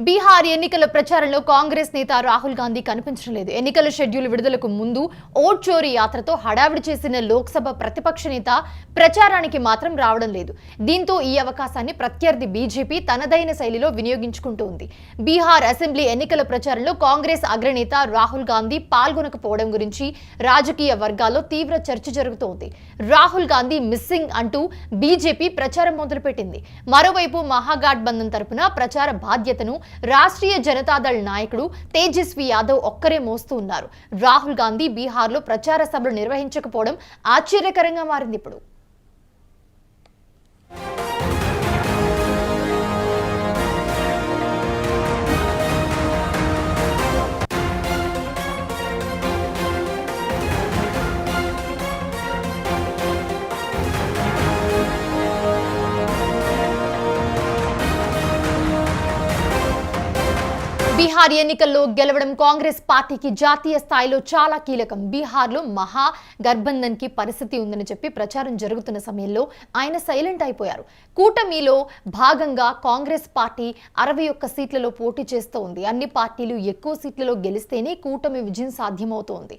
బీహార్ ఎన్నికల ప్రచారంలో కాంగ్రెస్ నేత రాహుల్ గాంధీ కనిపించడం లేదు. ఎన్నికల షెడ్యూల్ విడుదలకు ముందు ఓట్ చోరీ యాత్రతో హడావిడి చేసిన లోక్సభ ప్రతిపక్ష నేత ప్రచారానికి మాత్రం రావడం లేదు. దీంతో ఈ అవకాశాన్ని ప్రత్యర్థి బీజేపీ తనదైన శైలిలో వినియోగించుకుంటోంది. బీహార్ అసెంబ్లీ ఎన్నికల ప్రచారంలో కాంగ్రెస్ అగ్రనేత రాహుల్ గాంధీ పాల్గొనకపోవడం గురించి రాజకీయ వర్గాల్లో తీవ్ర చర్చ జరుగుతోంది. రాహుల్ గాంధీ మిస్సింగ్ అంటూ బీజేపీ ప్రచారం మొదలుపెట్టింది. మరోవైపు మహాగఠబంధన్ తరపున ప్రచార బాధ్యతను రాష్ట్రీయ జనతాదళ్ నాయకుడు తేజస్వి యాదవ్ ఒక్కరే మోస్తూ ఉన్నారు. రాహుల్ గాంధీ బీహార్లో ప్రచార సభలు నిర్వహించకపోవడం ఆశ్చర్యకరంగా మారింది. ఇప్పుడు బీహార్ ఎన్నికల్లో గెలవడం కాంగ్రెస్ పార్టీకి జాతీయ స్థాయిలో చాలా కీలకం. బీహార్లో మహా గఠబంధన్ కి పరిస్థితి ఉందని చెప్పి ప్రచారం జరుగుతున్న సమయంలో ఆయన సైలెంట్ అయిపోయారు. కూటమిలో భాగంగా కాంగ్రెస్ పార్టీ 61 సీట్లలో పోటీ చేస్తోంది. అన్ని పార్టీలు ఎక్కువ సీట్లలో గెలిస్తేనే కూటమి విజయం సాధ్యమవుతోంది.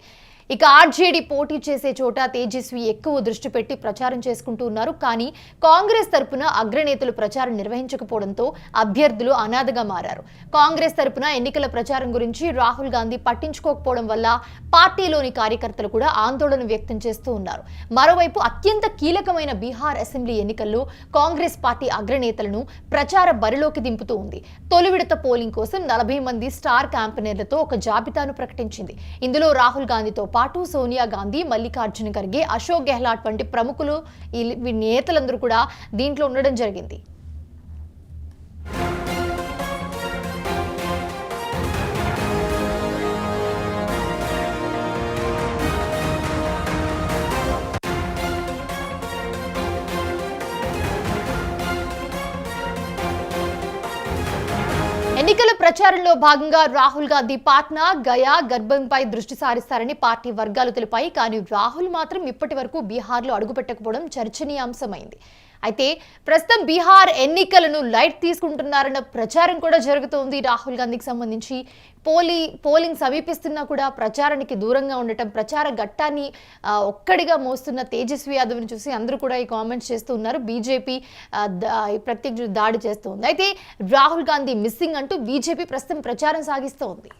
ఇక ఆర్జేడీ పోటీ చేసే చోట తేజస్వి ఎక్కువ దృష్టి పెట్టి ప్రచారం చేసుకుంటూ ఉన్నారు. కానీ కాంగ్రెస్ తరపున అగ్రనేతలు ప్రచారం నిర్వహించకపోవడంతో అభ్యర్థులు అనాథగా మారారు. కాంగ్రెస్ తరపున ఎన్నికల ప్రచారం గురించి రాహుల్ గాంధీ పట్టించుకోకపోవడం వల్ల పార్టీలోని కార్యకర్తలు కూడా ఆందోళన వ్యక్తం చేస్తూ ఉన్నారు. మరోవైపు అత్యంత కీలకమైన బీహార్ అసెంబ్లీ ఎన్నికల్లో కాంగ్రెస్ పార్టీ అగ్రనేతలను ప్రచార బరిలోకి దింపుతూ ఉంది. తొలి విడత పోలింగ్ కోసం 40 మంది స్టార్ క్యాంపెయినర్లతో ఒక జాబితాను ప్రకటించింది. ఇందులో రాహుల్ గాంధీతో పాటు సోనియా గాంధీ, మల్లికార్జున ఖర్గే, అశోక్ గెహ్లాట్ వంటి ప్రముఖులు నేతలందరూ కూడా దీంట్లో ఉండడం జరిగింది. ఎన్నికల ప్రచారంలో భాగంగా రాహుల్ గాంధీ పాట్నా, గయా, గర్భంపై దృష్టి సారిస్తారని పార్టీ వర్గాలు తెలిపాయి. కానీ రాహుల్ మాత్రం ఇప్పటి వరకు బీహార్లో అడుగుపెట్టకపోవడం చర్చనీయాంశమైంది. అయితే ప్రస్తుతం బీహార్ ఎన్నికలను లైట్ తీసుకుంటున్నారన్న ప్రచారం కూడా జరుగుతోంది. రాహుల్ గాంధీకి సంబంధించి పోలింగ్ సమీపిస్తున్నా కూడా ప్రచారానికి దూరంగా ఉండటం, ప్రచార ఘట్టాన్ని ఒక్కడిగా మోస్తున్న తేజస్వి యాదవ్ని చూసి అందరూ కూడా ఈ కామెంట్స్ చేస్తూ ఉన్నారు. బీజేపీ ప్రత్యక్ష దాడి చేస్తోంది. అయితే రాహుల్ గాంధీ మిస్సింగ్ అంటూ బీజేపీ ప్రస్తుతం ప్రచారం సాగిస్తోంది.